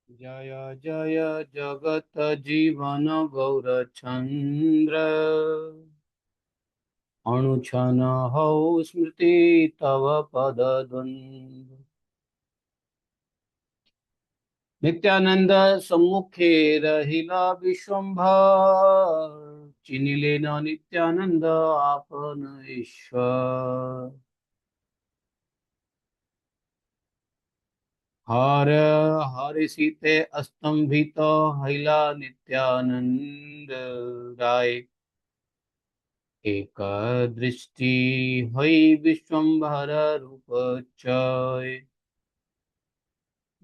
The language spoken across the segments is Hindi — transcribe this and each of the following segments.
जय जय जगत जीवन गौरचंद्र अणुछन हौ स्मृति तव पद द्वंद्व नित्यानंद सम्मुखे रहिला विश्वंभर चिनिले न नित्यानंद आपन ईश्वर हर हरि सीते अस्तंभित हैला नित्यानंद राय एक दृष्टि हई विश्वम्भर रूप चय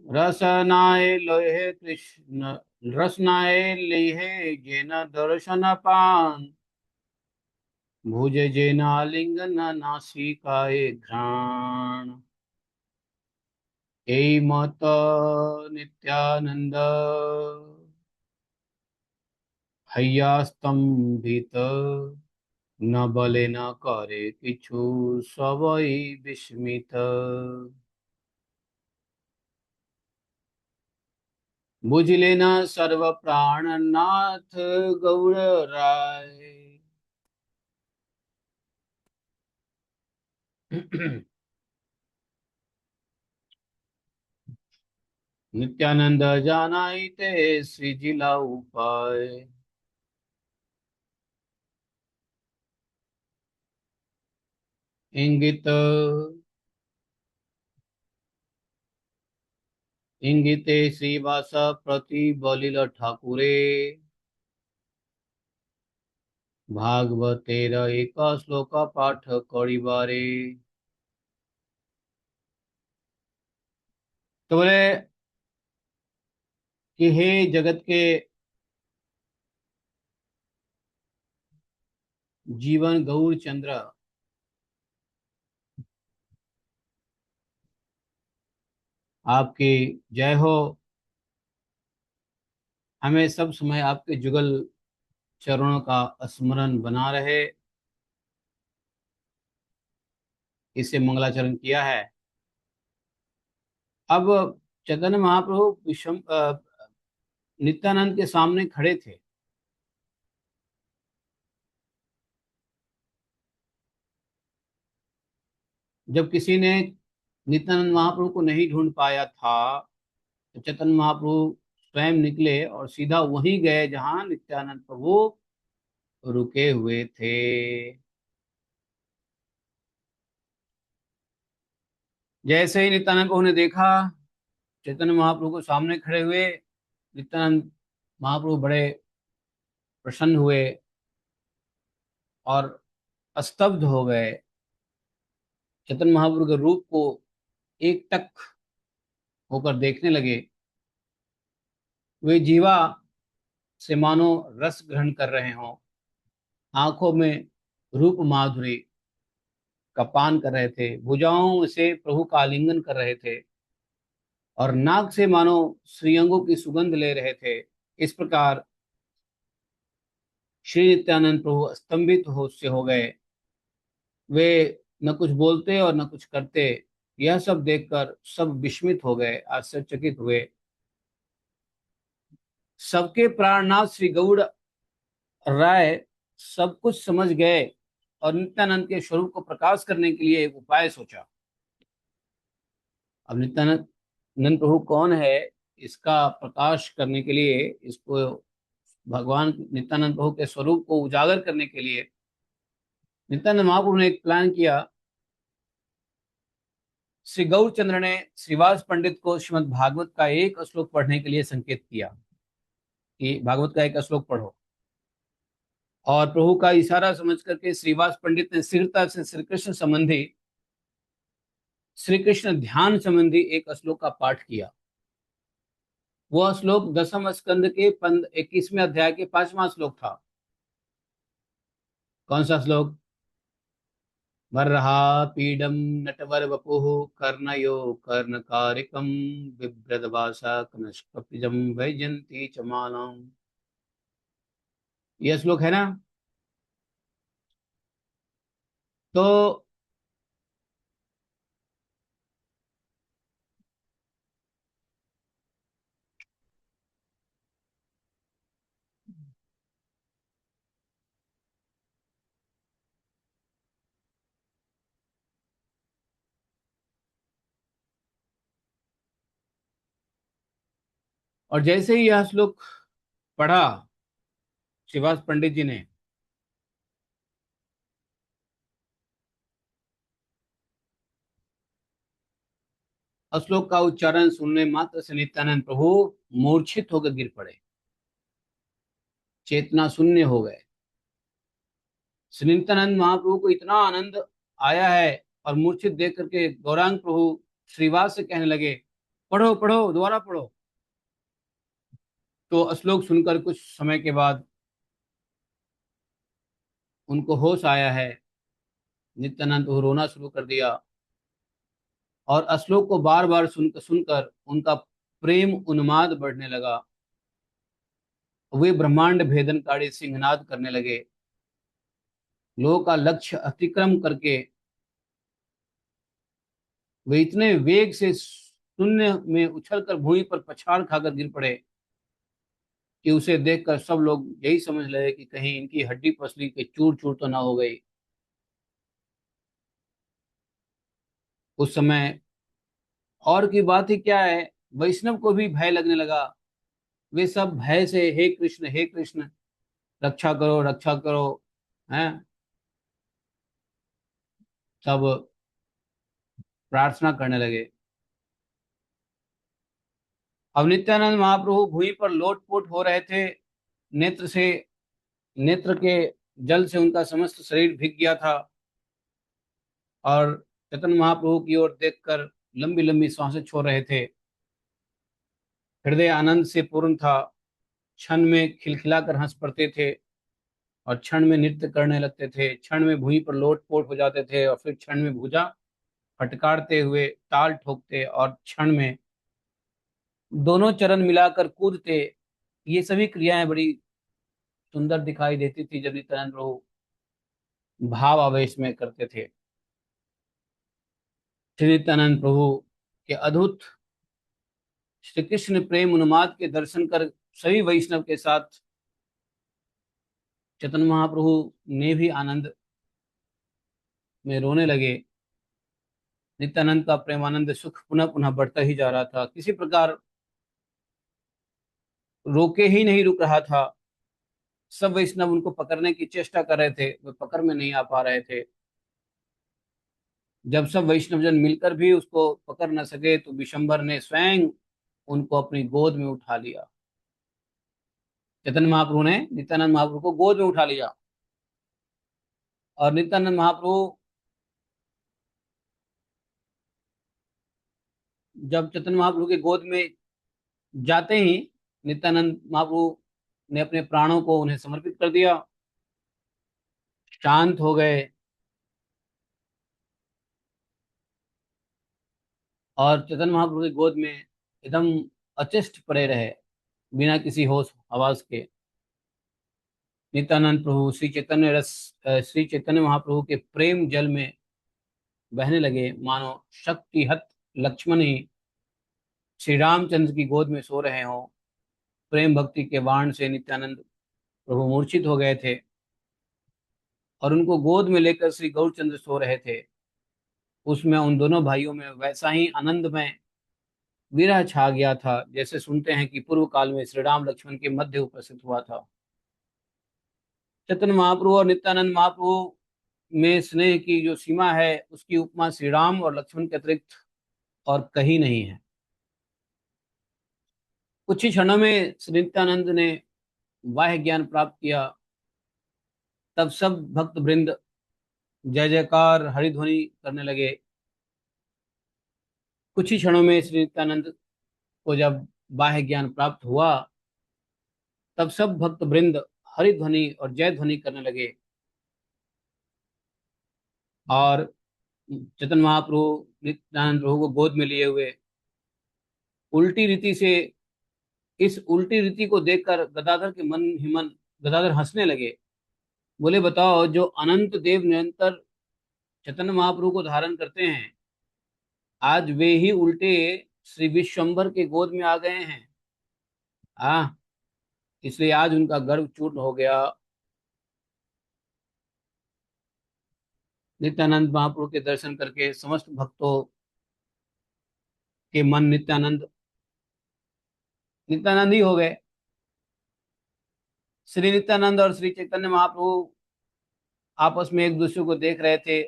रसनाय लोहे कृष्ण रसनाय लेहे जेन दर्शन पान भुज जेन आलिंगन नासिकाय घ्राण ए मत नित्यानंद हैया स्तंभित न बले न करे किछु सबई विस्मित बुझले न सर्व प्राणनाथ गौर राय नित्यानंद जानाई ते सृजिला उपाय इंगित इंगिते श्रीवास प्रति बलिल ठाकुरे भागवतेर एक श्लोक पाठ करिबारे तो बोले कि हे जगत के जीवन गौर चंद्र आपकी जय हो। हमें सब समय आपके जुगल चरणों का स्मरण बना रहे, इसे मंगलाचरण किया है। अब चैतन्य महाप्रभु नित्यानंद के सामने खड़े थे। जब किसी ने नित्यानंद महाप्रभु को नहीं ढूंढ पाया था तो चैतन्य महाप्रभु स्वयं निकले और सीधा वहीं गए जहां नित्यानंद प्रभु रुके हुए थे। जैसे ही नित्यानंद प्रभु ने देखा चैतन्य महाप्रभु को सामने खड़े हुए, नित्यानंद महाप्रभु बड़े प्रसन्न हुए और स्तब्ध हो गए। चैतन्य महाप्रभु के रूप को एक टक होकर देखने लगे। वे जीवा से मानो रस ग्रहण कर रहे हों, आंखों में रूप माधुरी का पान कर रहे थे, भुजाओं से प्रभु का आलिंगन कर रहे थे और नाक से मानो श्रीअंगों की सुगंध ले रहे थे। इस प्रकार श्री नित्यानंद प्रभु स्तंभित हो गए। वे न कुछ बोलते और न कुछ करते। यह सब देखकर सब विस्मित हो गए, आश्चर्यचकित हुए। सबके प्राणनाथ श्री गौड़ राय सब कुछ समझ गए और नित्यानंद के स्वरूप को प्रकाश करने के लिए एक उपाय सोचा। अब नित्यानंद नंद प्रभु कौन है, इसका प्रकाश करने के लिए, इसको भगवान नित्यानंद प्रभु के स्वरूप को उजागर करने के लिए नित्यानंद महाप्रभु ने एक प्लान किया। श्री गौरचंद्र ने श्रीवास पंडित को श्रीमद् भागवत का एक श्लोक पढ़ने के लिए संकेत किया कि भागवत का एक श्लोक पढ़ो। और प्रभु का इशारा समझ करके श्रीवास पंडित ने शीघ्रता से श्री कृष्ण ध्यान संबंधी एक श्लोक का पाठ किया। वह श्लोक दसम स्कंद के 21वें अध्याय के 5वां श्लोक था। कौन सा श्लोक? वर्हा पीडम नटवर वपुः कर्णयो कर्णकारिकम बिभ्रदभासा कनस्पतिजम वैजंती च मालाम। यह श्लोक है ना। तो और जैसे ही यह श्लोक पढ़ा श्रीवास पंडित जी ने, श्लोक का उच्चारण सुनने मात्र से नित्यानंद प्रभु मूर्छित होकर गिर पड़े, चेतना शून्य हो गए। श्री नित्यानंद महाप्रभु को इतना आनंद आया है और मूर्छित देख करके गौरांग प्रभु श्रीवास से कहने लगे, पढ़ो पढ़ो, दोबारा पढ़ो। तो श्लोक सुनकर कुछ समय के बाद उनको होश आया है। नित्यानंद प्रभु रोना शुरू कर दिया और श्लोक को बार बार सुनकर सुनकर उनका प्रेम उन्माद बढ़ने लगा। वे ब्रह्मांड भेदनकारी सिंहनाद करने लगे। लोगों का लक्ष्य अतिक्रम करके वे इतने वेग से शून्य में उछलकर भूमि पर पछाड़ खाकर गिर पड़े कि उसे देखकर सब लोग यही समझ रहे कि कहीं इनकी हड्डी पसली के चूर चूर तो ना हो गई। उस समय और की बात ही क्या है, वैष्णव को भी भय लगने लगा। वे सब भय से हे कृष्ण रक्षा करो रक्षा करो, हैं, सब प्रार्थना करने लगे। अब नित्यानंद महाप्रभु भूमि पर लोटपोट हो रहे थे। नेत्र से नेत्र के जल से उनका समस्त शरीर भीग गया था और चैतन्य महाप्रभु की ओर देखकर लंबी लंबी सांसें छोड़ रहे थे। हृदय आनंद से पूर्ण था। क्षण में खिलखिलाकर हंस पड़ते थे और क्षण में नृत्य करने लगते थे। क्षण में भूमि पर लोटपोट हो जाते थे और फिर क्षण में भुजा फटकारते हुए ताल ठोकते और क्षण में दोनों चरण मिलाकर कूदते। ये सभी क्रियाएं बड़ी सुंदर दिखाई देती थी जब नित्यानंद प्रभु भाव आवेश में करते थे। श्री नित्यानंद प्रभु के अद्भुत श्री कृष्ण प्रेम उन्माद के दर्शन कर सभी वैष्णव के साथ चैतन्य महाप्रभु ने भी आनंद में रोने लगे। नित्यानंद का प्रेमानंद सुख पुनः पुनः बढ़ता ही जा रहा था, किसी प्रकार रोके ही नहीं रुक रहा था। सब वैष्णव उनको पकड़ने की चेष्टा कर रहे थे, वे पकड़ में नहीं आ पा रहे थे। जब सब वैष्णवजन मिलकर भी उसको पकड़ न सके तो विशंबर ने स्वयं उनको अपनी गोद में उठा लिया। चैतन्य महाप्रभु ने नित्यानंद महाप्रभु को गोद में उठा लिया और नित्यानंद महाप्रभु जब चैतन्य महाप्रभु के गोद में जाते ही नित्यानंद महाप्रभु ने अपने प्राणों को उन्हें समर्पित कर दिया, शांत हो गए और चैतन्य महाप्रभु की गोद में एकदम अचेष्ट पड़े रहे बिना किसी होश आवाज के। नित्यानंद प्रभु श्री चैतन्य महाप्रभु के प्रेम जल में बहने लगे, मानो शक्तिहत लक्ष्मण ही श्री रामचंद्र की गोद में सो रहे हों। प्रेम भक्ति के बाण से नित्यानंद प्रभु मूर्छित हो गए थे और उनको गोद में लेकर श्री गौरचंद्र सो रहे थे। उसमें उन दोनों भाइयों में वैसा ही आनंदमय विरह छा गया था जैसे सुनते हैं कि पूर्व काल में श्री राम लक्ष्मण के मध्य उपस्थित हुआ था। चैतन्य महाप्रभु और नित्यानंद महाप्रभु में स्नेह की जो सीमा है उसकी उपमा श्री राम और लक्ष्मण के अतिरिक्त और कहीं नहीं है। कुछ ही क्षणों में श्री नित्यानंद ने वाह्य ज्ञान प्राप्त किया। तब सब भक्त वृंद जय जयकार हरिध्वनि करने लगे। कुछ ही क्षणों में श्री नित्यानंद को जब बाह्य ज्ञान प्राप्त हुआ तब सब भक्त वृंद हरिध्वनि और जय ध्वनि करने लगे और चैतन्य महाप्रभु नित्यानंद प्रभु को गोद में लिए हुए उल्टी रीति से इस उल्टी रीति को देखकर गदाधर के मन ही मन गदाधर हंसने लगे। बोले, बताओ, जो अनंत देव निरंतर चैतन्य महाप्रभु को धारण करते हैं, आज वे ही उल्टे श्री विश्वम्भर के गोद में आ गए हैं। हाँ, इसलिए आज उनका गर्व चूर्ण हो गया। नित्यानंद महाप्रभु के दर्शन करके समस्त भक्तों के मन नित्यानंद नित्यानंद ही हो गए। श्री नित्यानंद और श्री चैतन्य महाप्रभु आपस में एक दूसरे को देख रहे थे।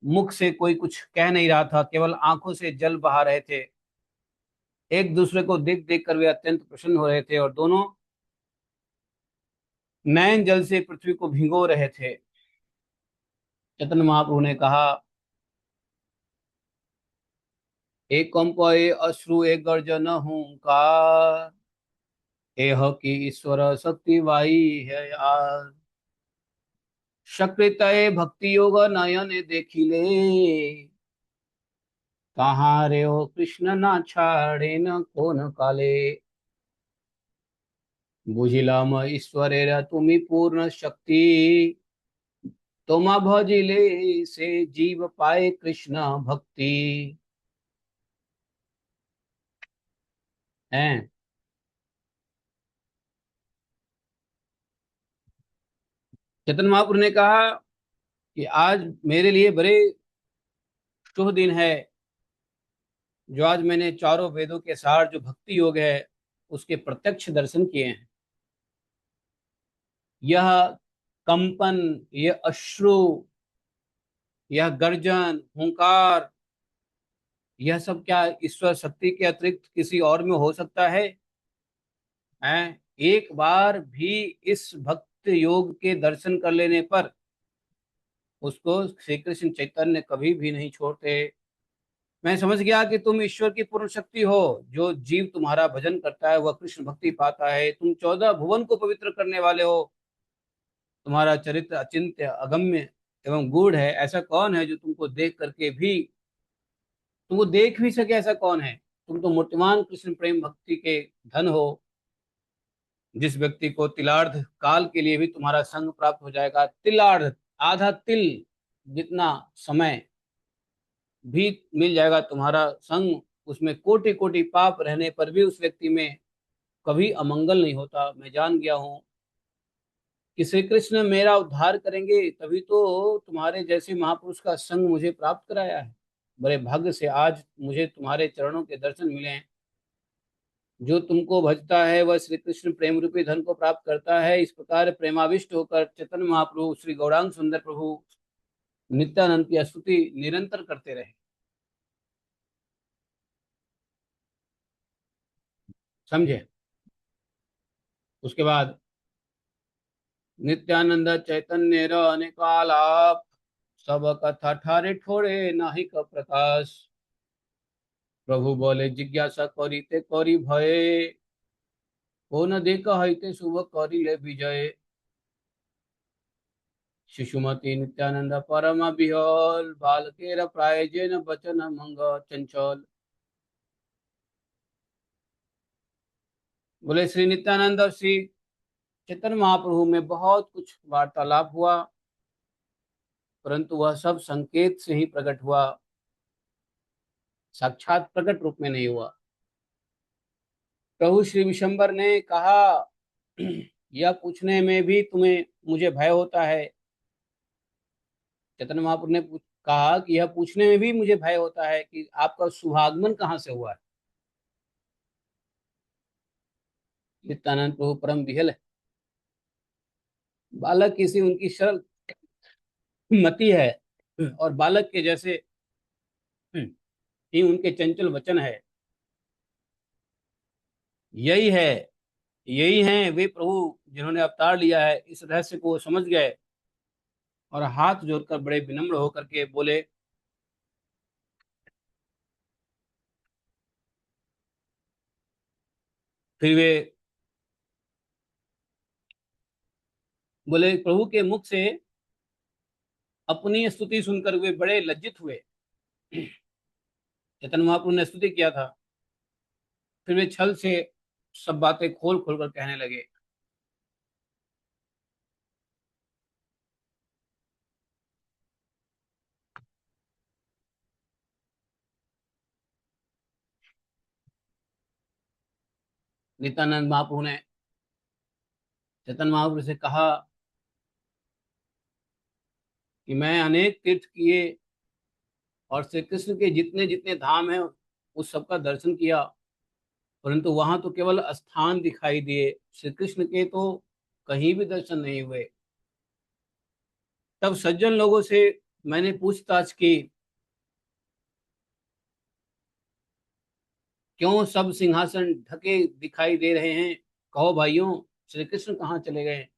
मुख से कोई कुछ कह नहीं रहा था, केवल आंखों से जल बहा रहे थे। एक दूसरे को देख देख कर वे अत्यंत प्रसन्न हो रहे थे और दोनों नयन जल से पृथ्वी को भिगो रहे थे। चैतन्य महाप्रभु ने कहा, एक कंपय अश्रु एक गर्जन हुंकार, एह की ईश्वर शक्ति वाई है यार। सकृतय भक्ति योग नयन देखिले, कहाँ रे हो कृष्ण ना छाड़े न कोन काले। बुझिलाम ईश्वरेर तुमी पूर्ण शक्ति, तोमा भजिले से जीव पाए कृष्ण भक्ति। हैं। चैतन्य महाप्रभु ने कहा कि आज मेरे लिए बड़े शुभ दिन है, जो आज मैंने चारों वेदों के सार जो भक्ति योग है उसके प्रत्यक्ष दर्शन किए हैं। यह कंपन, यह अश्रु, यह गर्जन, हुंकार, यह सब क्या ईश्वर शक्ति के अतिरिक्त किसी और में हो सकता है? हैं? एक बार भी इस भक्त योग के दर्शन कर लेने पर उसको श्री कृष्ण चैतन्य कभी भी नहीं छोड़ते। मैं समझ गया कि तुम ईश्वर की पूर्ण शक्ति हो। जो जीव तुम्हारा भजन करता है वह कृष्ण भक्ति पाता है। तुम 14 भुवन को पवित्र करने वाले हो। तुम्हारा चरित्र अचिंत्य, अगम्य एवं गूढ़ है। ऐसा कौन है जो तुमको देख करके भी तुमको देख भी सके? ऐसा कौन है? तुम तो मूर्तिमान कृष्ण प्रेम भक्ति के धन हो। जिस व्यक्ति को तिलार्ध काल के लिए भी तुम्हारा संग प्राप्त हो जाएगा, तिलार्ध आधा तिल जितना समय भी मिल जाएगा तुम्हारा संग, उसमें कोटि कोटि पाप रहने पर भी उस व्यक्ति में कभी अमंगल नहीं होता। मैं जान गया हूं कि श्री कृष्ण मेरा उद्धार करेंगे, तभी तो तुम्हारे जैसे महापुरुष का संग मुझे प्राप्त कराया है। बड़े भाग्य से आज मुझे तुम्हारे चरणों के दर्शन मिले हैं। जो तुमको भजता है वह श्री कृष्ण प्रेम रूपी धन को प्राप्त करता है। इस प्रकार प्रेमाविष्ट होकर चैतन्य महाप्रभु श्री गौरांग सुंदर प्रभु नित्यानंद की स्तुति निरंतर करते रहे। समझे? उसके बाद नित्यानंद चैतन्य अनेकालाप, सब कथा ठारे ठोरे नाहिक प्रकाश। प्रभु बोले जिज्ञासा करी ते करी भय, को न देख हईते शुभ करी ले विजय। शिशुमती नित्यानंद परम बिहल, बालकेर प्राय जेन बचन मंग चंचल। बोले श्री नित्यानंद और श्री चैतन्य महाप्रभु में बहुत कुछ वार्तालाप हुआ, परंतु वह सब संकेत से ही प्रकट हुआ, साक्षात प्रकट रूप में नहीं हुआ। प्रभु श्री विशंबर ने कहा, यह पूछने में भी तुम्हें मुझे भय होता है। चैतन्य महाप्रभु ने कहा कि यह पूछने में भी मुझे भय होता है कि आपका शुभागमन कहाँ से हुआ है। नित्यानंद प्रभु परम विहल है। बालक किसी उनकी सरल मति है और बालक के जैसे ही उनके चंचल वचन है। यही है, यही हैं वे प्रभु जिन्होंने अवतार लिया है। इस रहस्य को वो समझ गए और हाथ जोड़कर बड़े विनम्र होकर के बोले। फिर वे बोले, प्रभु के मुख से अपनी स्तुति सुनकर वे बड़े लज्जित हुए। चैतन्य महाप्रभु ने स्तुति किया था, फिर वे छल से सब बातें खोल खोल कर कहने लगे। नित्यानंद महाप्रभु ने चैतन्य महाप्रभु से कहा कि मैं अनेक तीर्थ किए और श्री कृष्ण के जितने जितने धाम हैं उस सबका दर्शन किया, परंतु वहां तो केवल स्थान दिखाई दिए, श्री कृष्ण के तो कहीं भी दर्शन नहीं हुए। तब सज्जन लोगों से मैंने पूछताछ की, क्यों सब सिंहासन ढके दिखाई दे रहे हैं, कहो भाइयों श्री कृष्ण कहाँ चले गए।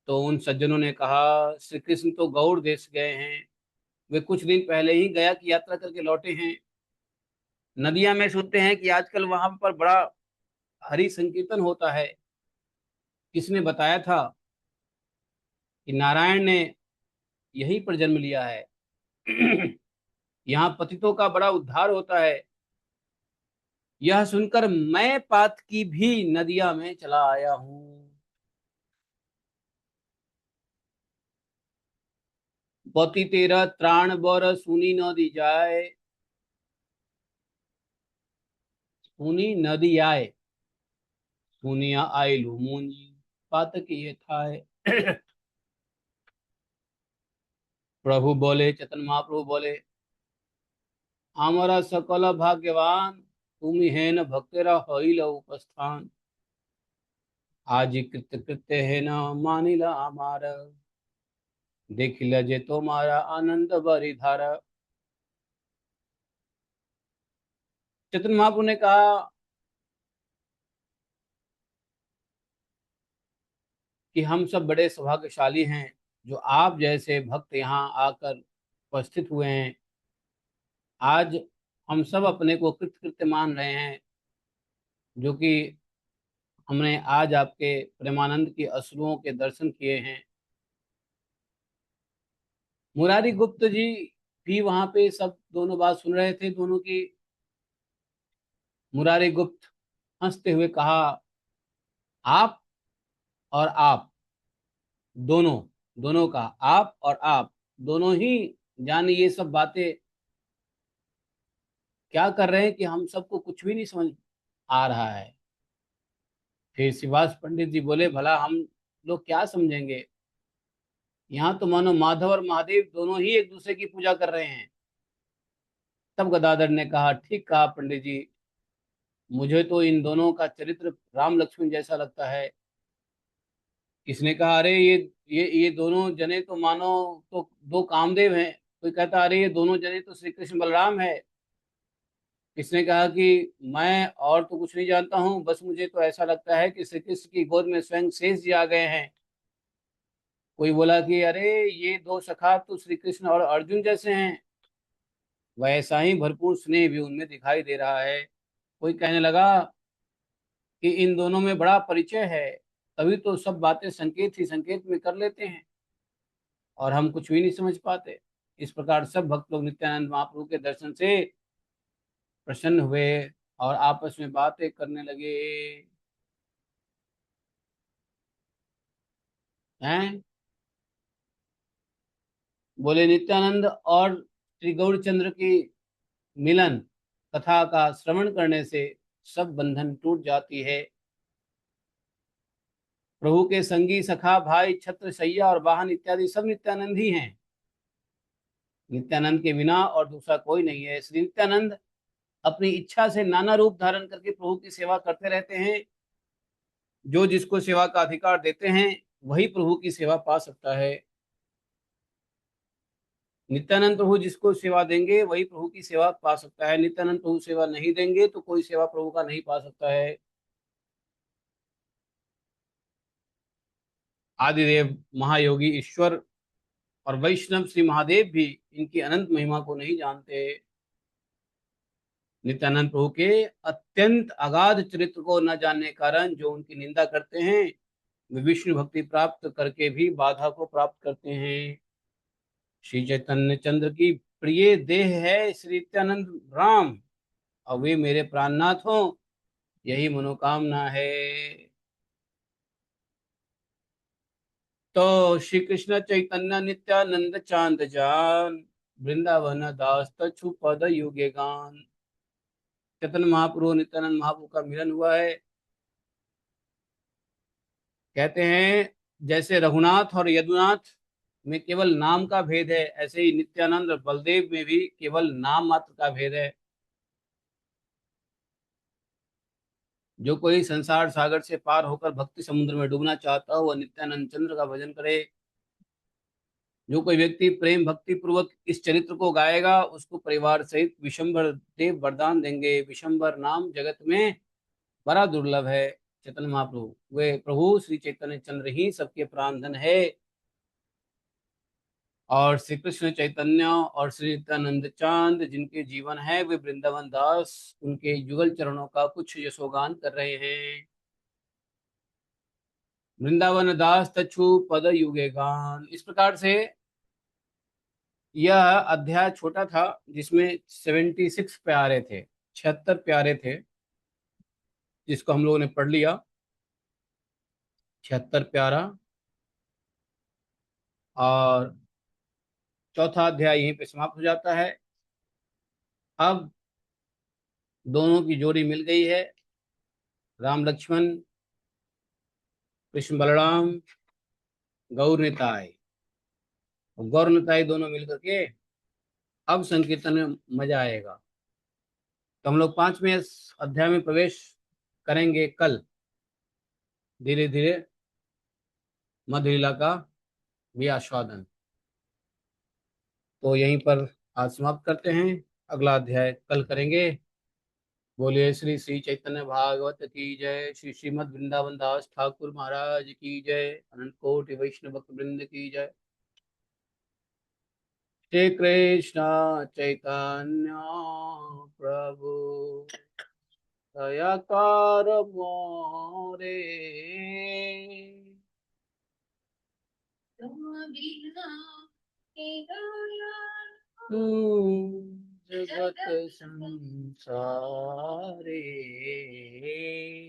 तो उन सज्जनों ने कहा, श्री कृष्ण तो गौड़ देश गए हैं, वे कुछ दिन पहले ही गया की यात्रा करके लौटे हैं। नदियां में सुनते हैं कि आजकल वहां पर बड़ा हरि संकीर्तन होता है। किसने बताया था कि नारायण ने यहीं पर जन्म लिया है। यहाँ पतितों का बड़ा उद्धार होता है। यह सुनकर मैं पात की भी नदिया में चला आया हूँ। पति तेरा त्राण बर सुनी न दी जाए, सुनी नदी आए, सुनिया आई लू मुंजी, पातक ये थाए। प्रभु बोले, चेतन महाप्रभु बोले, हमारा सकल भाग्यवान तुम है न भक्तेरा हईल उपस्थान, आज कृत्य कृत्य है न मानिला हमारा, देख लजे तुम्हारा आनंद बरी धारा। चेतन महाप्रभु ने कहा कि हम सब बड़े सौभाग्यशाली हैं जो आप जैसे भक्त यहाँ आकर उपस्थित हुए हैं। आज हम सब अपने को कृतकृत्य मान रहे हैं, जो कि हमने आज आपके प्रेमानंद की अश्रुओं के दर्शन किए हैं। मुरारी गुप्त जी भी वहां पे सब दोनों बात सुन रहे थे दोनों की। मुरारी गुप्त हंसते हुए कहा, आप और आप दोनों, दोनों का आप और आप दोनों ही जाने ये सब बातें क्या कर रहे हैं कि हम सबको कुछ भी नहीं समझ आ रहा है। फिर शिवास पंडित जी बोले, भला हम लोग क्या समझेंगे, यहाँ तो मानो माधव और महादेव दोनों ही एक दूसरे की पूजा कर रहे हैं। तब गदाधर ने कहा, ठीक कहा पंडित जी, मुझे तो इन दोनों का चरित्र राम लक्ष्मण जैसा लगता है। किसने कहा, अरे ये दोनों जने तो मानो तो दो कामदेव हैं। कोई कहता, अरे ये दोनों जने तो श्री कृष्ण बलराम है। किसने कहा कि मैं और तो कुछ नहीं जानता हूँ, बस मुझे तो ऐसा लगता है कि श्री कृष्ण की गोद में स्वयं शेष जी आ गए हैं। कोई बोला कि अरे ये दो सखा तो श्री कृष्ण और अर्जुन जैसे हैं, वैसा ही भरपूर स्नेह भी उनमें दिखाई दे रहा है। कोई कहने लगा कि इन दोनों में बड़ा परिचय है, तभी तो सब बातें संकेत ही संकेत में कर लेते हैं और हम कुछ भी नहीं समझ पाते। इस प्रकार सब भक्त लोग नित्यानंद महाप्रभु के दर्शन से प्रसन्न हुए और आपस में बातें करने लगे हैं। बोले, नित्यानंद और श्री गौरचंद्र की मिलन कथा का श्रवण करने से सब बंधन टूट जाती है। प्रभु के संगी सखा भाई छत्र सैया और वाहन इत्यादि सब नित्यानंद ही हैं। नित्यानंद के बिना और दूसरा कोई नहीं है। श्री नित्यानंद अपनी इच्छा से नाना रूप धारण करके प्रभु की सेवा करते रहते हैं। जो जिसको सेवा का अधिकार देते हैं वही प्रभु की सेवा पा सकता है। नित्यानंद प्रभु जिसको सेवा देंगे वही प्रभु की सेवा पा सकता है। नित्यानंद प्रभु सेवा नहीं देंगे तो कोई सेवा प्रभु का नहीं पा सकता है। आदिदेव महायोगी ईश्वर और वैष्णव श्री महादेव भी इनकी अनंत महिमा को नहीं जानते। नित्यानंद प्रभु के अत्यंत अगाध चरित्र को न जानने के कारण जो उनकी निंदा करते हैं, वे विष्णु भक्ति प्राप्त करके भी बाधा को प्राप्त करते हैं। श्री चैतन्य चंद्र की प्रिय देह है श्री नित्यानंद राम, और वे मेरे प्राणनाथ हो, यही मनोकामना है। तो श्री कृष्ण चैतन्य नित्यानंद चांद जान, वृंदावन दास तछु पद युगे गान। चैतन्य महाप्रभु नित्यानंद महाप्रभु का मिलन हुआ है। कहते हैं जैसे रघुनाथ और यदुनाथ में केवल नाम का भेद है, ऐसे ही नित्यानंद और बलदेव में भी केवल नाम मात्र का भेद है। जो कोई संसार सागर से पार होकर भक्ति समुद्र में डूबना चाहता हो वह नित्यानंद चंद्र का भजन करे। जो कोई व्यक्ति प्रेम भक्ति पूर्वक इस चरित्र को गाएगा उसको परिवार सहित विशंबर देव वरदान देंगे। विशंबर नाम जगत में बड़ा दुर्लभ है। चैतन्य महाप्रभु वे प्रभु श्री चैतन्य चंद्र ही सबके प्राण धन है। और श्री कृष्ण चैतन्य और श्री नित्यानंद चांद जिनके जीवन है वे वृंदावन दास उनके युगल चरणों का कुछ यशोगान कर रहे हैं। वृंदावन दास तछु पद युगे गान। इस प्रकार से यह अध्याय छोटा था जिसमें 76 प्यारे थे, 76 प्यारे थे, जिसको हम लोगों ने पढ़ लिया। 76 प्यारा। और चौथा अध्याय यहीं पे समाप्त हो जाता है। अब दोनों की जोड़ी मिल गई है, राम लक्ष्मण, कृष्ण बलराम, गौर निताई। और गौर निताई दोनों मिलकर के अब संकीर्तन में मजा आएगा। तो हम लोग 5वें अध्याय में प्रवेश करेंगे कल, धीरे धीरे मध्य लीला का भी आस्वादन। तो यहीं पर आज समाप्त करते हैं, अगला अध्याय कल करेंगे। बोलिए श्री श्री चैतन्य भागवत की जय, श्री श्रीमद् वृंदावन दास ठाकुर महाराज की जय, अनंत कोटि वैष्णव भक्त वृंद की जय। श्री कृष्ण चैतन्य प्रभु दयाकर मोरे, तू जगत संसारे।